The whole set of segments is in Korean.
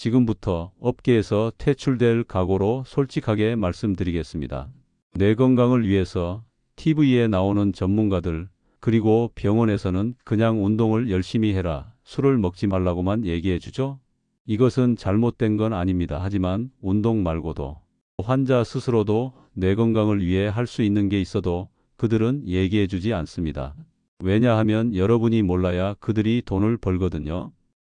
지금부터 업계에서 퇴출될 각오로 솔직하게 말씀드리겠습니다. 뇌 건강을 위해서 TV에 나오는 전문가들, 그리고 병원에서는 그냥 운동을 열심히 해라, 술을 먹지 말라고만 얘기해 주죠. 이것은 잘못된 건 아닙니다. 하지만 운동 말고도 환자 스스로도 뇌 건강을 위해 할 수 있는 게 있어도 그들은 얘기해 주지 않습니다. 왜냐하면 여러분이 몰라야 그들이 돈을 벌거든요.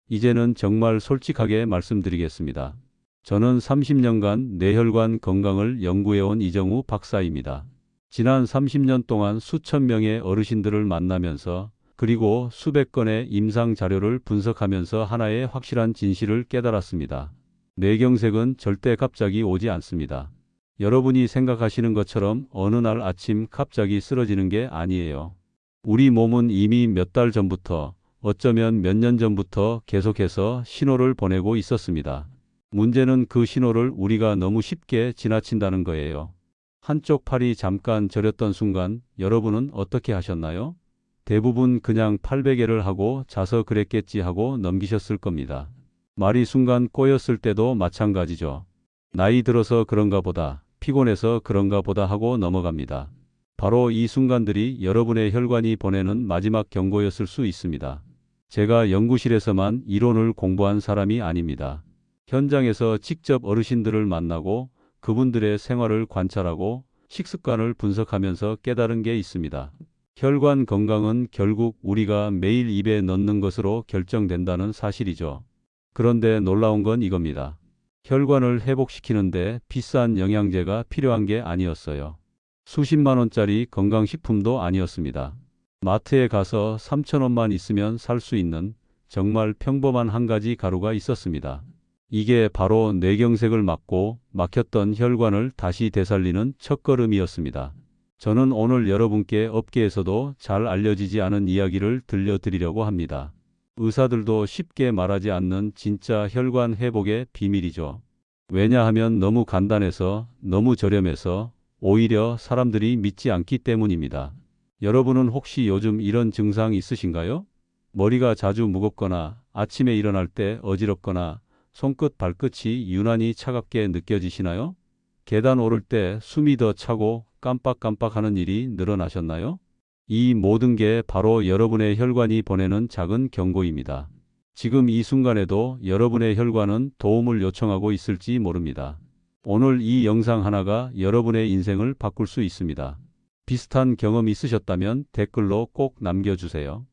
이제는 정말 솔직하게 말씀드리겠습니다. 저는 30년간 뇌혈관 건강을 연구해온 이정우 박사입니다. 지난 30년 동안 수천 명의 어르신들을 만나면서 그리고 수백 건의 임상 자료를 분석하면서 하나의 확실한 진실을 깨달았습니다. 뇌경색은 절대 갑자기 오지 않습니다. 여러분이 생각하시는 것처럼 어느 날 아침 갑자기 쓰러지는 게 아니에요. 우리 몸은 이미 몇 달 전부터, 어쩌면 몇 년 전부터 계속해서 신호를 보내고 있었습니다. 문제는 그 신호를 우리가 너무 쉽게 지나친다는 거예요. 한쪽 팔이 잠깐 저렸던 순간 여러분은 어떻게 하셨나요? 대부분 그냥 팔베개를 하고 자서 그랬겠지 하고 넘기셨을 겁니다. 말이 순간 꼬였을 때도 마찬가지죠. 나이 들어서 그런가 보다, 피곤해서 그런가 보다 하고 넘어갑니다. 바로 이 순간들이 여러분의 혈관이 보내는 마지막 경고였을 수 있습니다. 제가 연구실에서만 이론을 공부한 사람이 아닙니다. 현장에서 직접 어르신들을 만나고 그분들의 생활을 관찰하고 식습관을 분석하면서 깨달은 게 있습니다. 혈관 건강은 결국 우리가 매일 입에 넣는 것으로 결정된다는 사실이죠. 그런데 놀라운 건 이겁니다. 혈관을 회복시키는데 비싼 영양제가 필요한 게 아니었어요. 수십만 원짜리 건강식품도 아니었습니다. 마트에 가서 3,000원만 있으면 살 수 있는 정말 평범한 한 가지 가루가 있었습니다. 이게 바로 뇌경색을 막고 막혔던 혈관을 다시 되살리는 첫걸음이었습니다. 저는 오늘 여러분께 업계에서도 잘 알려지지 않은 이야기를 들려드리려고 합니다. 의사들도 쉽게 말하지 않는 진짜 혈관 회복의 비밀이죠. 왜냐하면 너무 간단해서, 너무 저렴해서 오히려 사람들이 믿지 않기 때문입니다. 여러분은 혹시 요즘 이런 증상 있으신가요? 머리가 자주 무겁거나 아침에 일어날 때 어지럽거나 손끝 발끝이 유난히 차갑게 느껴지시나요? 계단 오를 때 숨이 더 차고 깜빡깜빡하는 일이 늘어나셨나요? 이 모든 게 바로 여러분의 혈관이 보내는 작은 경고입니다. 지금 이 순간에도 여러분의 혈관은 도움을 요청하고 있을지 모릅니다. 오늘 이 영상 하나가 여러분의 인생을 바꿀 수 있습니다. 비슷한 경험 있으셨다면 댓글로 꼭 남겨주세요.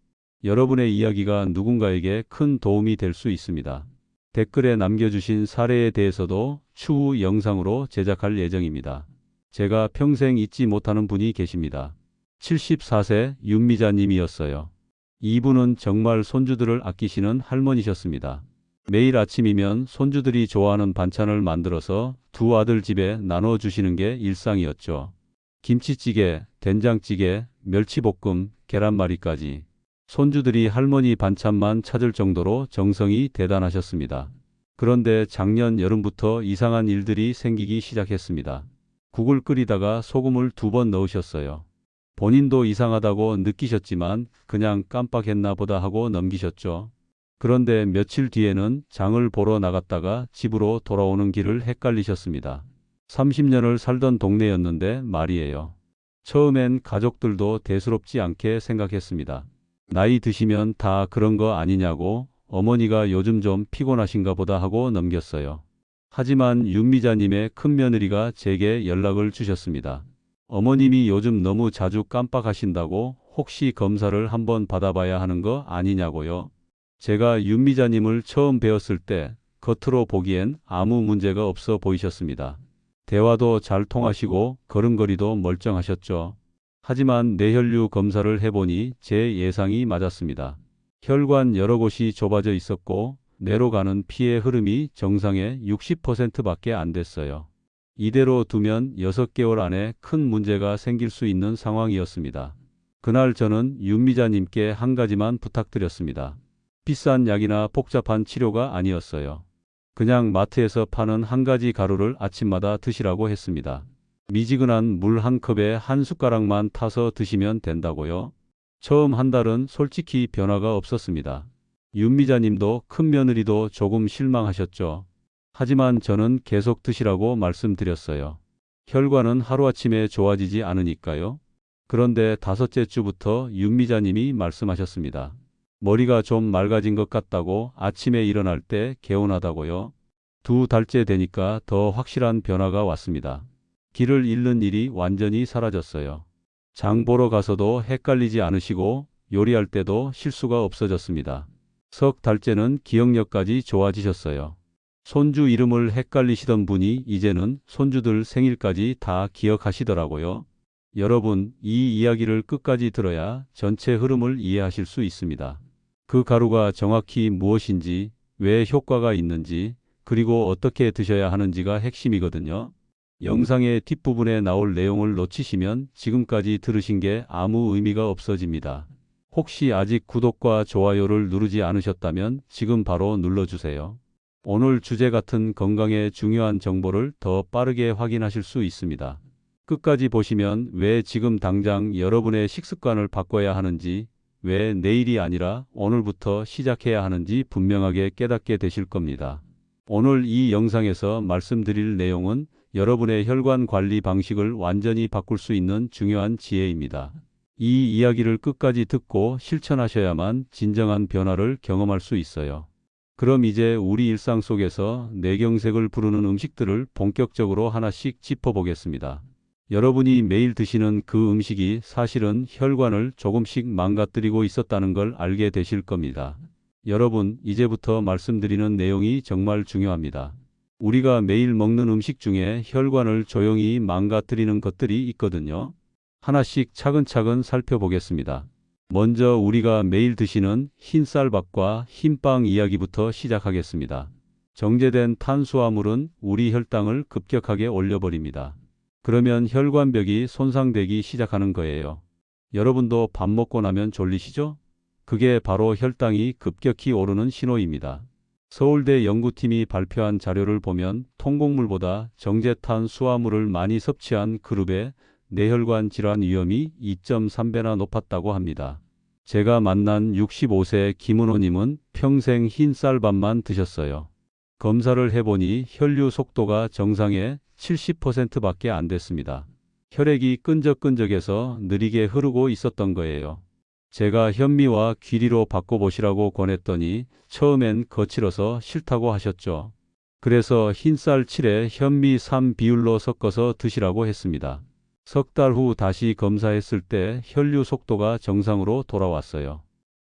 여러분의 이야기가 누군가에게 큰 도움이 될 수 있습니다. 댓글에 남겨주신 사례에 대해서도 추후 영상으로 제작할 예정입니다. 제가 평생 잊지 못하는 분이 계십니다. 74세 윤미자 님이었어요. 이분은 정말 손주들을 아끼시는 할머니셨습니다. 매일 아침이면 손주들이 좋아하는 반찬을 만들어서 두 아들 집에 나눠주시는 게 일상이었죠. 김치찌개, 된장찌개, 멸치볶음, 계란말이까지. 손주들이 할머니 반찬만 찾을 정도로 정성이 대단하셨습니다. 그런데 작년 여름부터 이상한 일들이 생기기 시작했습니다. 국을 끓이다가 소금을 2번 넣으셨어요. 본인도 이상하다고 느끼셨지만 그냥 깜빡했나 보다 하고 넘기셨죠. 그런데 며칠 뒤에는 장을 보러 나갔다가 집으로 돌아오는 길을 헷갈리셨습니다. 30년을 살던 동네였는데 말이에요. 처음엔 가족들도 대수롭지 않게 생각했습니다. 나이 드시면 다 그런 거 아니냐고, 어머니가 요즘 좀 피곤하신가 보다 하고 넘겼어요. 하지만 윤미자님의 큰며느리가 제게 연락을 주셨습니다. 어머님이 요즘 너무 자주 깜빡하신다고 혹시 검사를 한번 받아봐야 하는 거 아니냐고요. 제가 윤미자님을 처음 뵈었을 때 겉으로 보기엔 아무 문제가 없어 보이셨습니다. 대화도 잘 통하시고 걸음걸이도 멀쩡하셨죠. 하지만 뇌혈류 검사를 해보니 제 예상이 맞았습니다. 혈관 여러 곳이 좁아져 있었고 뇌로 가는 피의 흐름이 정상의 60%밖에 안 됐어요. 이대로 두면 6개월 안에 큰 문제가 생길 수 있는 상황이었습니다. 그날 저는 윤미자님께 한 가지만 부탁드렸습니다. 비싼 약이나 복잡한 치료가 아니었어요. 그냥 마트에서 파는 한 가지 가루를 아침마다 드시라고 했습니다. 미지근한 물 한 컵에 한 숟가락만 타서 드시면 된다고요. 처음 한 달은 솔직히 변화가 없었습니다. 윤미자님도 큰며느리도 조금 실망하셨죠. 하지만 저는 계속 드시라고 말씀드렸어요. 혈관은 하루아침에 좋아지지 않으니까요. 그런데 다섯째 주부터 윤미자님이 말씀하셨습니다. 머리가 좀 맑아진 것 같다고, 아침에 일어날 때 개운하다고요. 2달째 되니까 더 확실한 변화가 왔습니다. 길을 잃는 일이 완전히 사라졌어요. 장 보러 가서도 헷갈리지 않으시고 요리할 때도 실수가 없어졌습니다. 3달째는 기억력까지 좋아지셨어요. 손주 이름을 헷갈리시던 분이 이제는 손주들 생일까지 다 기억하시더라고요. 여러분, 이 이야기를 끝까지 들어야 전체 흐름을 이해하실 수 있습니다. 그 가루가 정확히 무엇인지, 왜 효과가 있는지, 그리고 어떻게 드셔야 하는지가 핵심이거든요. 영상의 뒷부분에 나올 내용을 놓치시면 지금까지 들으신 게 아무 의미가 없어집니다. 혹시 아직 구독과 좋아요를 누르지 않으셨다면 지금 바로 눌러주세요. 오늘 주제 같은 건강에 중요한 정보를 더 빠르게 확인하실 수 있습니다. 끝까지 보시면 왜 지금 당장 여러분의 식습관을 바꿔야 하는지, 왜 내일이 아니라 오늘부터 시작해야 하는지 분명하게 깨닫게 되실 겁니다. 오늘 이 영상에서 말씀드릴 내용은 여러분의 혈관 관리 방식을 완전히 바꿀 수 있는 중요한 지혜입니다. 이 이야기를 끝까지 듣고 실천하셔야만 진정한 변화를 경험할 수 있어요. 그럼 이제 우리 일상 속에서 뇌경색을 부르는 음식들을 본격적으로 하나씩 짚어보겠습니다. 여러분이 매일 드시는 그 음식이 사실은 혈관을 조금씩 망가뜨리고 있었다는 걸 알게 되실 겁니다. 여러분, 이제부터 말씀드리는 내용이 정말 중요합니다. 우리가 매일 먹는 음식 중에 혈관을 조용히 망가뜨리는 것들이 있거든요. 하나씩 차근차근 살펴보겠습니다. 먼저 우리가 매일 드시는 흰쌀밥과 흰빵 이야기부터 시작하겠습니다. 정제된 탄수화물은 우리 혈당을 급격하게 올려버립니다. 그러면 혈관벽이 손상되기 시작하는 거예요. 여러분도 밥 먹고 나면 졸리시죠? 그게 바로 혈당이 급격히 오르는 신호입니다. 서울대 연구팀이 발표한 자료를 보면 통곡물보다 정제탄 수화물을 많이 섭취한 그룹의 뇌혈관 질환 위험이 2.3배나 높았다고 합니다. 제가 만난 65세 김은호님은 평생 흰쌀밥만 드셨어요. 검사를 해보니 혈류 속도가 정상의 70%밖에 안 됐습니다. 혈액이 끈적끈적해서 느리게 흐르고 있었던 거예요. 제가 현미와 귀리로 바꿔보시라고 권했더니 처음엔 거칠어서 싫다고 하셨죠. 그래서 흰쌀 7에 현미 3 비율로 섞어서 드시라고 했습니다. 3달 후 다시 검사했을 때 혈류 속도가 정상으로 돌아왔어요.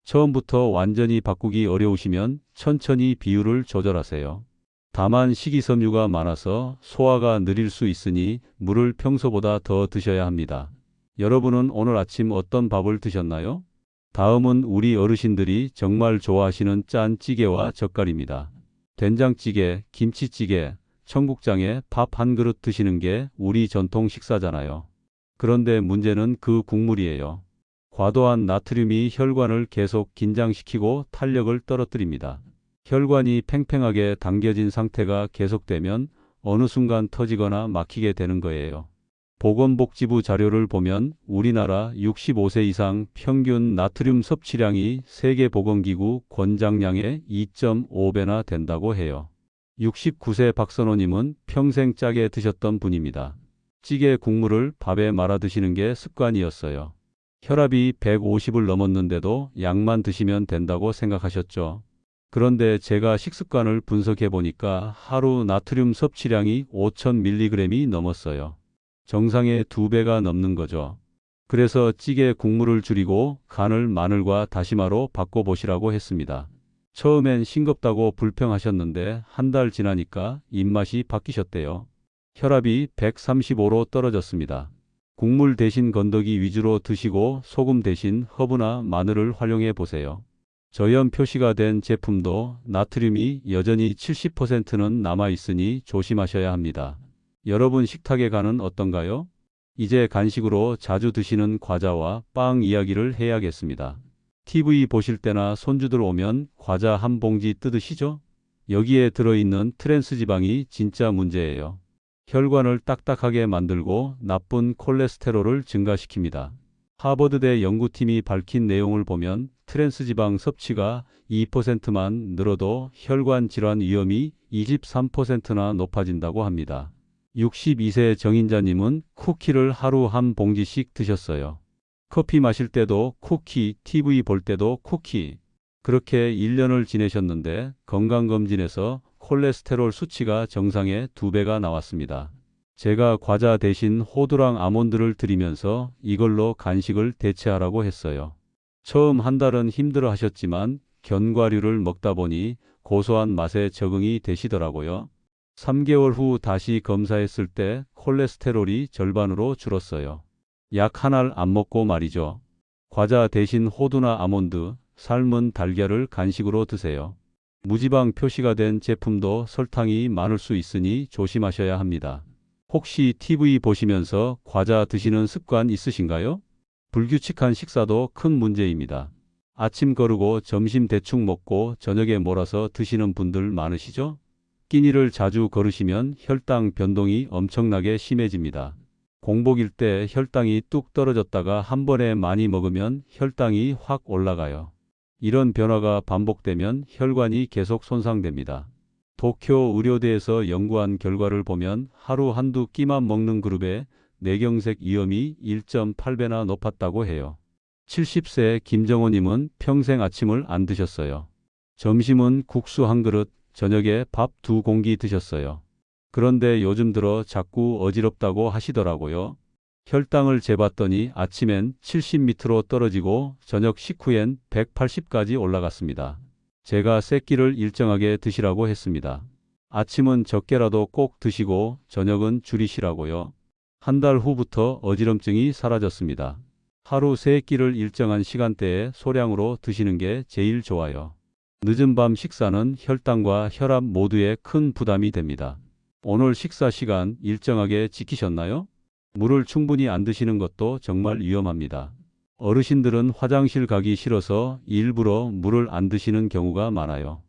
처음부터 완전히 바꾸기 어려우시면 천천히 비율을 조절하세요. 다만 식이섬유가 많아서 소화가 느릴 수 있으니 물을 평소보다 더 드셔야 합니다. 여러분은 오늘 아침 어떤 밥을 드셨나요? 다음은 우리 어르신들이 정말 좋아하시는 짠 찌개와 젓갈입니다. 된장찌개, 김치찌개, 청국장에 밥 한 그릇 드시는 게 우리 전통 식사잖아요. 그런데 문제는 그 국물이에요. 과도한 나트륨이 혈관을 계속 긴장시키고 탄력을 떨어뜨립니다. 혈관이 팽팽하게 당겨진 상태가 계속되면 어느 순간 터지거나 막히게 되는 거예요. 보건복지부 자료를 보면 우리나라 65세 이상 평균 나트륨 섭취량이 세계보건기구 권장량의 2.5배나 된다고 해요. 69세 박선호님은 평생 짜게 드셨던 분입니다. 찌개 국물을 밥에 말아 드시는 게 습관이었어요. 혈압이 150을 넘었는데도 약만 드시면 된다고 생각하셨죠. 그런데 제가 식습관을 분석해 보니까 하루 나트륨 섭취량이 5000mg이 넘었어요. 정상의 2배가 넘는 거죠. 그래서 찌개 국물을 줄이고 간을 마늘과 다시마로 바꿔보시라고 했습니다. 처음엔 싱겁다고 불평하셨는데 한 달 지나니까 입맛이 바뀌셨대요. 혈압이 135로 떨어졌습니다. 국물 대신 건더기 위주로 드시고 소금 대신 허브나 마늘을 활용해 보세요. 저염 표시가 된 제품도 나트륨이 여전히 70%는 남아있으니 조심하셔야 합니다. 여러분 식탁의 간은 어떤가요? 이제 간식으로 자주 드시는 과자와 빵 이야기를 해야겠습니다. TV 보실 때나 손주들 오면 과자 한 봉지 뜯으시죠? 여기에 들어있는 트랜스 지방이 진짜 문제예요. 혈관을 딱딱하게 만들고 나쁜 콜레스테롤을 증가시킵니다. 하버드대 연구팀이 밝힌 내용을 보면 트랜스지방 섭취가 2%만 늘어도 혈관 질환 위험이 23%나 높아진다고 합니다. 62세 정인자님은 쿠키를 하루 한 봉지씩 드셨어요. 커피 마실 때도 쿠키, TV 볼 때도 쿠키. 그렇게 1년을 지내셨는데 건강검진에서 콜레스테롤 수치가 정상의 2배가 나왔습니다. 제가 과자 대신 호두랑 아몬드를 드리면서 이걸로 간식을 대체하라고 했어요. 처음 한 달은 힘들어 하셨지만 견과류를 먹다 보니 고소한 맛에 적응이 되시더라고요. 3개월 후 다시 검사했을 때 콜레스테롤이 절반으로 줄었어요. 약 한 알 안 먹고 말이죠. 과자 대신 호두나 아몬드, 삶은 달걀을 간식으로 드세요. 무지방 표시가 된 제품도 설탕이 많을 수 있으니 조심하셔야 합니다. 혹시 TV 보시면서 과자 드시는 습관 있으신가요? 불규칙한 식사도 큰 문제입니다. 아침 거르고 점심 대충 먹고 저녁에 몰아서 드시는 분들 많으시죠? 끼니를 자주 거르시면 혈당 변동이 엄청나게 심해집니다. 공복일 때 혈당이 뚝 떨어졌다가 한 번에 많이 먹으면 혈당이 확 올라가요. 이런 변화가 반복되면 혈관이 계속 손상됩니다. 도쿄 의료대에서 연구한 결과를 보면 하루 한두 끼만 먹는 그룹의 뇌경색 위험이 1.8배나 높았다고 해요. 70세 김정호님은 평생 아침을 안 드셨어요. 점심은 국수 한 그릇, 저녁에 밥 2공기 드셨어요. 그런데 요즘 들어 자꾸 어지럽다고 하시더라고요. 혈당을 재봤더니 아침엔 70 밑으로 떨어지고 저녁 식후엔 180까지 올라갔습니다. 제가 세 끼를 일정하게 드시라고 했습니다. 아침은 적게라도 꼭 드시고 저녁은 줄이시라고요. 한 달 후부터 어지럼증이 사라졌습니다. 하루 3끼를 일정한 시간대에 소량으로 드시는 게 제일 좋아요. 늦은 밤 식사는 혈당과 혈압 모두에 큰 부담이 됩니다. 오늘 식사 시간 일정하게 지키셨나요? 물을 충분히 안 드시는 것도 정말 위험합니다. 어르신들은 화장실 가기 싫어서 일부러 물을 안 드시는 경우가 많아요.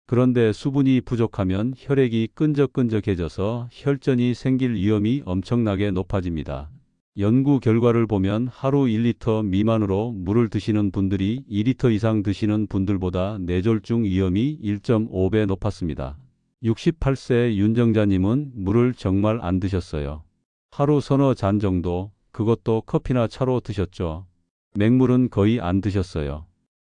그런데 수분이 부족하면 혈액이 끈적끈적해져서 혈전이 생길 위험이 엄청나게 높아집니다. 연구 결과를 보면 하루 1리터 미만으로 물을 드시는 분들이 2리터 이상 드시는 분들보다 뇌졸중 위험이 1.5배 높았습니다. 68세 윤정자님은 물을 정말 안 드셨어요. 하루 서너 잔 정도, 그것도 커피나 차로 드셨죠. 맹물은 거의 안 드셨어요.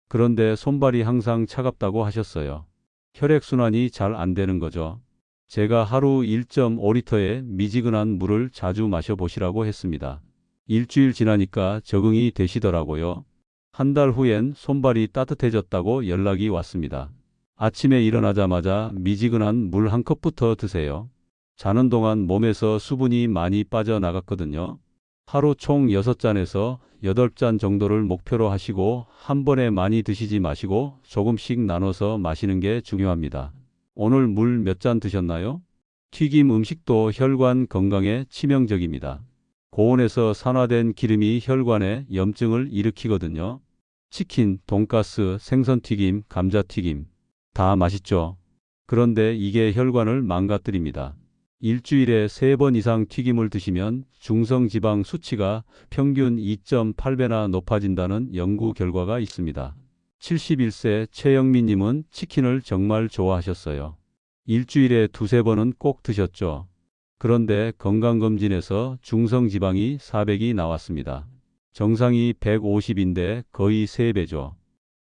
그런데 손발이 항상 차갑다고 하셨어요. 혈액순환이 잘 안 되는 거죠. 제가 하루 1.5리터의 미지근한 물을 자주 마셔보시라고 했습니다. 일주일 지나니까 적응이 되시더라고요. 한 달 후엔 손발이 따뜻해졌다고 연락이 왔습니다. 아침에 일어나자마자 미지근한 물 한 컵부터 드세요. 자는 동안 몸에서 수분이 많이 빠져나갔거든요. 하루 총 6잔에서 8잔 정도를 목표로 하시고 한 번에 많이 드시지 마시고 조금씩 나눠서 마시는 게 중요합니다. 오늘 물 몇 잔 드셨나요? 튀김 음식도 혈관 건강에 치명적입니다. 고온에서 산화된 기름이 혈관에 염증을 일으키거든요. 치킨, 돈가스, 생선튀김, 감자튀김 다 맛있죠. 그런데 이게 혈관을 망가뜨립니다. 일주일에 3번 이상 튀김을 드시면 중성지방 수치가 평균 2.8배나 높아진다는 연구 결과가 있습니다. 71세 최영민님은 치킨을 정말 좋아하셨어요. 일주일에 2~3번은 꼭 드셨죠. 그런데 건강검진에서 중성지방이 400이 나왔습니다. 정상이 150인데 거의 3배죠.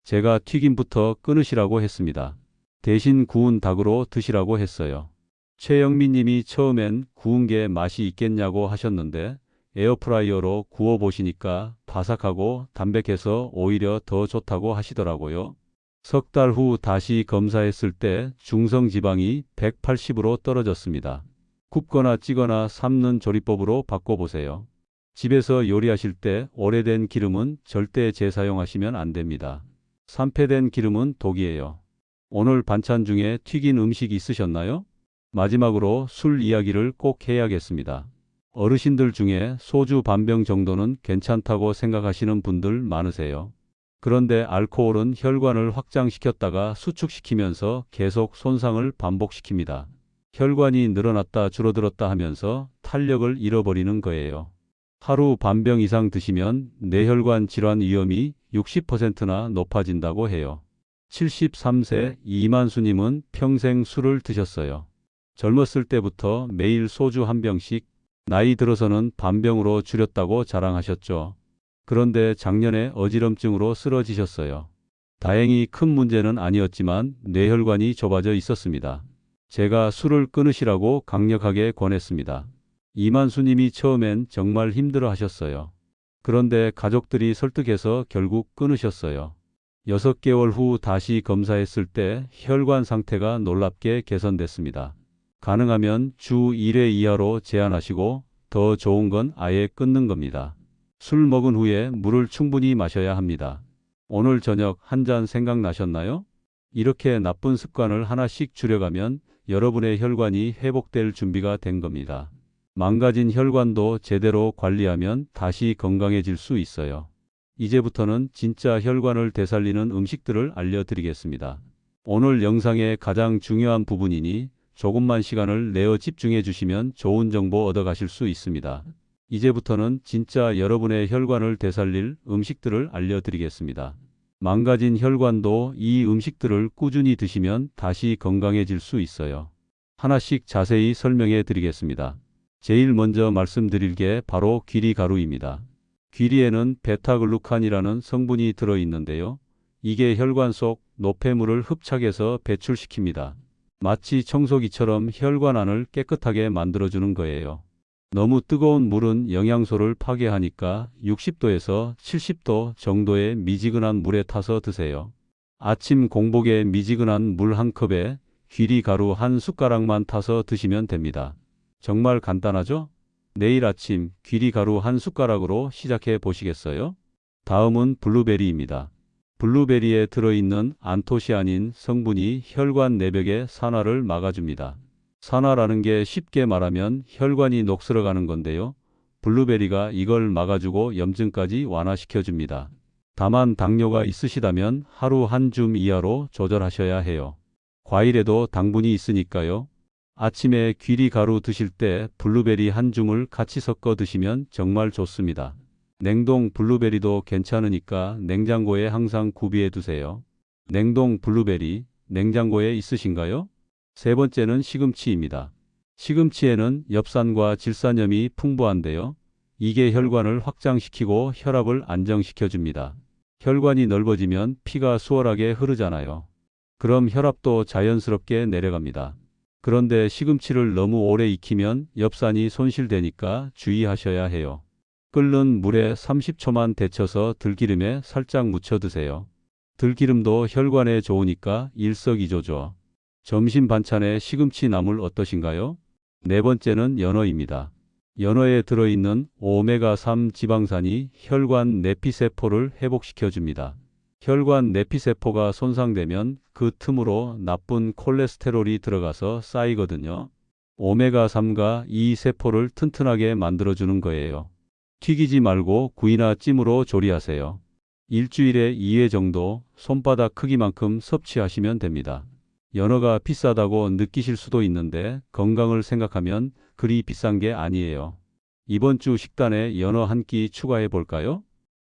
제가 튀김부터 끊으시라고 했습니다. 대신 구운 닭으로 드시라고 했어요. 최영민 님이 처음엔 구운 게 맛이 있겠냐고 하셨는데 에어프라이어로 구워 보시니까 바삭하고 담백해서 오히려 더 좋다고 하시더라고요. 석 달 후 다시 검사했을 때 중성지방이 180으로 떨어졌습니다. 굽거나 찌거나 삶는 조리법으로 바꿔보세요. 집에서 요리하실 때 오래된 기름은 절대 재사용하시면 안 됩니다. 산패된 기름은 독이에요. 오늘 반찬 중에 튀긴 음식 있으셨나요? 마지막으로 술 이야기를 꼭 해야겠습니다. 어르신들 중에 소주 반병 정도는 괜찮다고 생각하시는 분들 많으세요. 그런데 알코올은 혈관을 확장시켰다가 수축시키면서 계속 손상을 반복시킵니다. 혈관이 늘어났다 줄어들었다 하면서 탄력을 잃어버리는 거예요. 하루 반병 이상 드시면 뇌혈관 질환 위험이 60%나 높아진다고 해요. 73세 이만수님은 평생 술을 드셨어요. 젊었을 때부터 매일 소주 한 병씩, 나이 들어서는 반병으로 줄였다고 자랑하셨죠. 그런데 작년에 어지럼증으로 쓰러지셨어요. 다행히 큰 문제는 아니었지만 뇌혈관이 좁아져 있었습니다. 제가 술을 끊으시라고 강력하게 권했습니다. 이만수님이 처음엔 정말 힘들어 하셨어요. 그런데 가족들이 설득해서 결국 끊으셨어요. 6개월 후 다시 검사했을 때 혈관 상태가 놀랍게 개선됐습니다. 가능하면 주 1회 이하로 제한하시고 더 좋은 건 아예 끊는 겁니다. 술 먹은 후에 물을 충분히 마셔야 합니다. 오늘 저녁 한 잔 생각나셨나요? 이렇게 나쁜 습관을 하나씩 줄여가면 여러분의 혈관이 회복될 준비가 된 겁니다. 망가진 혈관도 제대로 관리하면 다시 건강해질 수 있어요. 이제부터는 진짜 혈관을 되살리는 음식들을 알려드리겠습니다. 오늘 영상의 가장 중요한 부분이니 조금만 시간을 내어 집중해 주시면 좋은 정보 얻어가실 수 있습니다. 이제부터는 진짜 여러분의 혈관을 되살릴 음식들을 알려드리겠습니다. 망가진 혈관도 이 음식들을 꾸준히 드시면 다시 건강해질 수 있어요. 하나씩 자세히 설명해 드리겠습니다. 제일 먼저 말씀드릴 게 바로 귀리가루입니다. 귀리에는 베타글루칸이라는 성분이 들어있는데요. 이게 혈관 속 노폐물을 흡착해서 배출시킵니다. 마치 청소기처럼 혈관 안을 깨끗하게 만들어주는 거예요. 너무 뜨거운 물은 영양소를 파괴하니까 60도에서 70도 정도의 미지근한 물에 타서 드세요. 아침 공복에 미지근한 물 한 컵에 귀리가루 한 숟가락만 타서 드시면 됩니다. 정말 간단하죠? 내일 아침 귀리가루 한 숟가락으로 시작해 보시겠어요? 다음은 블루베리입니다. 블루베리에 들어있는 안토시아닌 성분이 혈관 내벽의 산화를 막아줍니다. 산화라는 게 쉽게 말하면 혈관이 녹슬어가는 건데요. 블루베리가 이걸 막아주고 염증까지 완화시켜줍니다. 다만 당뇨가 있으시다면 하루 한 줌 이하로 조절하셔야 해요. 과일에도 당분이 있으니까요. 아침에 귀리가루 드실 때 블루베리 한 줌을 같이 섞어 드시면 정말 좋습니다. 냉동 블루베리도 괜찮으니까 냉장고에 항상 구비해 두세요. 냉동 블루베리, 냉장고에 있으신가요? 세 번째는 시금치입니다. 시금치에는 엽산과 질산염이 풍부한데요. 이게 혈관을 확장시키고 혈압을 안정시켜줍니다. 혈관이 넓어지면 피가 수월하게 흐르잖아요. 그럼 혈압도 자연스럽게 내려갑니다. 그런데 시금치를 너무 오래 익히면 엽산이 손실되니까 주의하셔야 해요. 끓는 물에 30초만 데쳐서 들기름에 살짝 묻혀 드세요. 들기름도 혈관에 좋으니까 일석이조죠. 점심 반찬에 시금치 나물 어떠신가요? 네 번째는 연어입니다. 연어에 들어있는 오메가3 지방산이 혈관 내피세포를 회복시켜줍니다. 혈관 내피세포가 손상되면 그 틈으로 나쁜 콜레스테롤이 들어가서 쌓이거든요. 오메가3가 이 세포를 튼튼하게 만들어주는 거예요. 튀기지 말고 구이나 찜으로 조리하세요. 일주일에 2회 정도 손바닥 크기만큼 섭취하시면 됩니다. 연어가 비싸다고 느끼실 수도 있는데 건강을 생각하면 그리 비싼 게 아니에요. 이번 주 식단에 연어 한 끼 추가해 볼까요?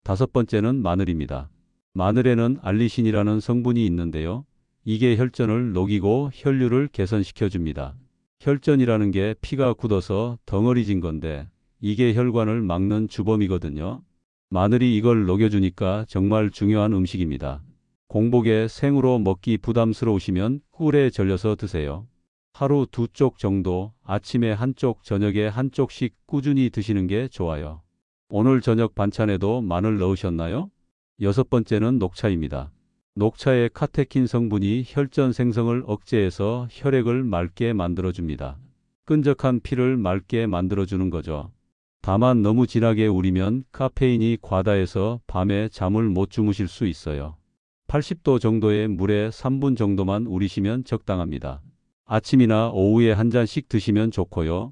다섯 번째는 마늘입니다. 마늘에는 알리신이라는 성분이 있는데요. 이게 혈전을 녹이고 혈류를 개선시켜줍니다. 혈전이라는 게 피가 굳어서 덩어리진 건데 이게 혈관을 막는 주범이거든요. 마늘이 이걸 녹여주니까 정말 중요한 음식입니다. 공복에 생으로 먹기 부담스러우시면 꿀에 절여서 드세요. 하루 2쪽 정도, 아침에 한쪽, 저녁에 한쪽씩 꾸준히 드시는 게 좋아요. 오늘 저녁 반찬에도 마늘 넣으셨나요? 여섯 번째는 녹차입니다. 녹차의 카테킨 성분이 혈전 생성을 억제해서 혈액을 맑게 만들어줍니다. 끈적한 피를 맑게 만들어주는 거죠. 다만 너무 진하게 우리면 카페인이 과다해서 밤에 잠을 못 주무실 수 있어요. 80도 정도의 물에 3분 정도만 우리시면 적당합니다. 아침이나 오후에 한 잔씩 드시면 좋고요.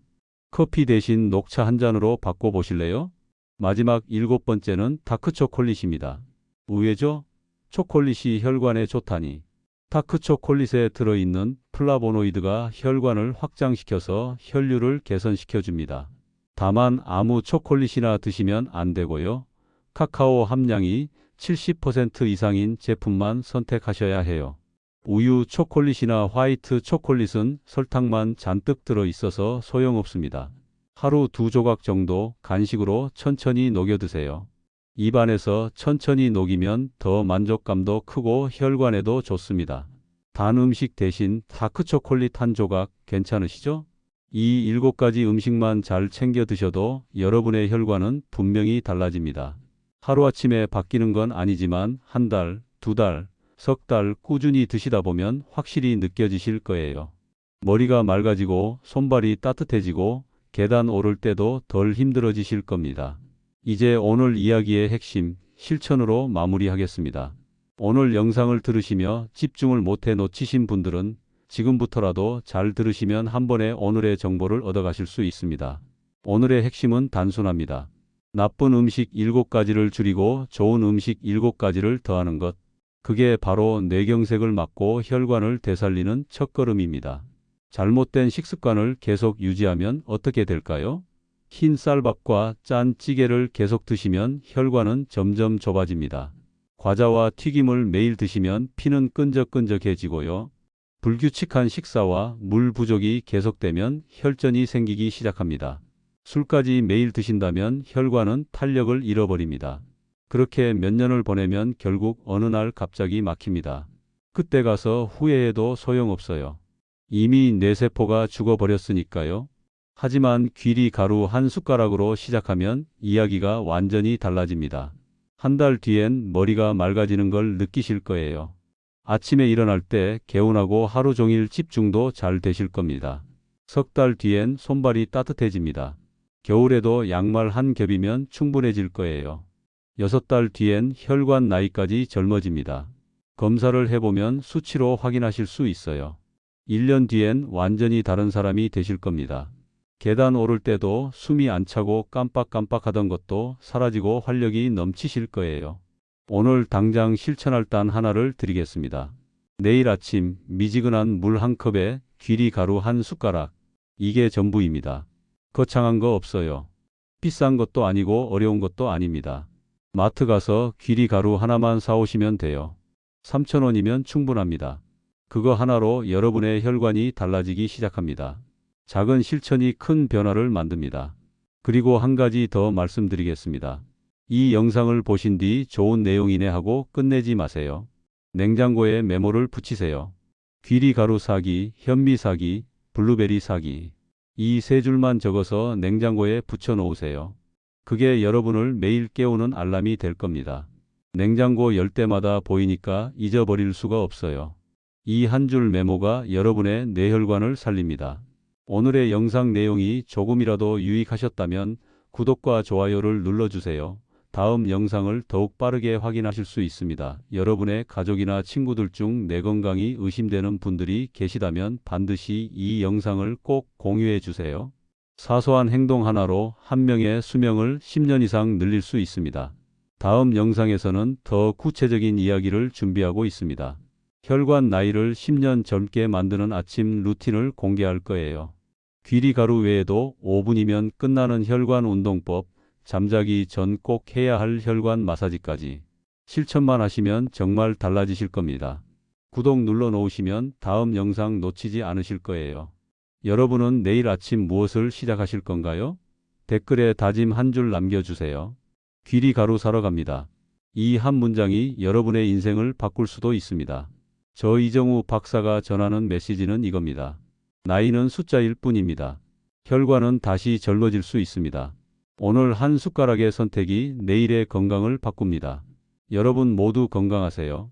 커피 대신 녹차 한 잔으로 바꿔보실래요? 마지막 일곱 번째는 다크초콜릿입니다. 의외죠? 초콜릿이 혈관에 좋다니. 다크초콜릿에 들어있는 플라보노이드가 혈관을 확장시켜서 혈류를 개선시켜줍니다. 다만 아무 초콜릿이나 드시면 안 되고요. 카카오 함량이 70% 이상인 제품만 선택하셔야 해요. 우유 초콜릿이나 화이트 초콜릿은 설탕만 잔뜩 들어 있어서 소용없습니다. 하루 2조각 정도 간식으로 천천히 녹여 드세요. 입안에서 천천히 녹이면 더 만족감도 크고 혈관에도 좋습니다. 단 음식 대신 다크 초콜릿 한 조각 괜찮으시죠? 이 7가지 음식만 잘 챙겨 드셔도 여러분의 혈관은 분명히 달라집니다. 하루아침에 바뀌는 건 아니지만 한 달, 2달, 석 달 꾸준히 드시다 보면 확실히 느껴지실 거예요. 머리가 맑아지고 손발이 따뜻해지고 계단 오를 때도 덜 힘들어지실 겁니다. 이제 오늘 이야기의 핵심, 실천으로 마무리하겠습니다. 오늘 영상을 들으시며 집중을 못해 놓치신 분들은 지금부터라도 잘 들으시면 한 번에 오늘의 정보를 얻어가실 수 있습니다. 오늘의 핵심은 단순합니다. 나쁜 음식 7가지를 줄이고 좋은 음식 7가지를 더하는 것. 그게 바로 뇌경색을 막고 혈관을 되살리는 첫걸음입니다. 잘못된 식습관을 계속 유지하면 어떻게 될까요? 흰 쌀밥과 짠 찌개를 계속 드시면 혈관은 점점 좁아집니다. 과자와 튀김을 매일 드시면 피는 끈적끈적해지고요. 불규칙한 식사와 물 부족이 계속되면 혈전이 생기기 시작합니다. 술까지 매일 드신다면 혈관은 탄력을 잃어버립니다. 그렇게 몇 년을 보내면 결국 어느 날 갑자기 막힙니다. 그때 가서 후회해도 소용없어요. 이미 뇌세포가 죽어버렸으니까요. 하지만 귀리 가루 한 숟가락으로 시작하면 이야기가 완전히 달라집니다. 한 달 뒤엔 머리가 맑아지는 걸 느끼실 거예요. 아침에 일어날 때 개운하고 하루 종일 집중도 잘 되실 겁니다. 석 달 뒤엔 손발이 따뜻해집니다. 겨울에도 양말 한 겹이면 충분해질 거예요. 6달 뒤엔 혈관 나이까지 젊어집니다. 검사를 해보면 수치로 확인하실 수 있어요. 1년 뒤엔 완전히 다른 사람이 되실 겁니다. 계단 오를 때도 숨이 안 차고 깜빡깜빡하던 것도 사라지고 활력이 넘치실 거예요. 오늘 당장 실천할 단 하나를 드리겠습니다. 내일 아침 미지근한 물 한 컵에 귀리 가루 한 숟가락. 이게 전부입니다. 거창한 거 없어요. 비싼 것도 아니고 어려운 것도 아닙니다. 마트 가서 귀리 가루 하나만 사오시면 돼요. 3,000원이면 충분합니다. 그거 하나로 여러분의 혈관이 달라지기 시작합니다. 작은 실천이 큰 변화를 만듭니다. 그리고 한 가지 더 말씀드리겠습니다. 이 영상을 보신 뒤 좋은 내용이네 하고 끝내지 마세요. 냉장고에 메모를 붙이세요. 귀리 가루 사기, 현미 사기, 블루베리 사기. 이 3줄만 적어서 냉장고에 붙여 놓으세요. 그게 여러분을 매일 깨우는 알람이 될 겁니다. 냉장고 열 때마다 보이니까 잊어버릴 수가 없어요. 이 한 줄 메모가 여러분의 뇌혈관을 살립니다. 오늘의 영상 내용이 조금이라도 유익하셨다면 구독과 좋아요를 눌러주세요. 다음 영상을 더욱 빠르게 확인하실 수 있습니다. 여러분의 가족이나 친구들 중 뇌 건강이 의심되는 분들이 계시다면 반드시 이 영상을 꼭 공유해 주세요. 사소한 행동 하나로 한 명의 수명을 10년 이상 늘릴 수 있습니다. 다음 영상에서는 더 구체적인 이야기를 준비하고 있습니다. 혈관 나이를 10년 젊게 만드는 아침 루틴을 공개할 거예요. 귀리 가루 외에도 5분이면 끝나는 혈관 운동법, 잠자기 전 꼭 해야 할 혈관 마사지까지 실천만 하시면 정말 달라지실 겁니다. 구독 눌러 놓으시면 다음 영상 놓치지 않으실 거예요. 여러분은 내일 아침 무엇을 시작하실 건가요? 댓글에 다짐 한 줄 남겨주세요. 귀리 가루 사러 갑니다. 이 한 문장이 여러분의 인생을 바꿀 수도 있습니다. 저 이정우 박사가 전하는 메시지는 이겁니다. 나이는 숫자일 뿐입니다. 혈관은 다시 젊어질 수 있습니다. 오늘 한 숟가락의 선택이 내일의 건강을 바꿉니다. 여러분 모두 건강하세요.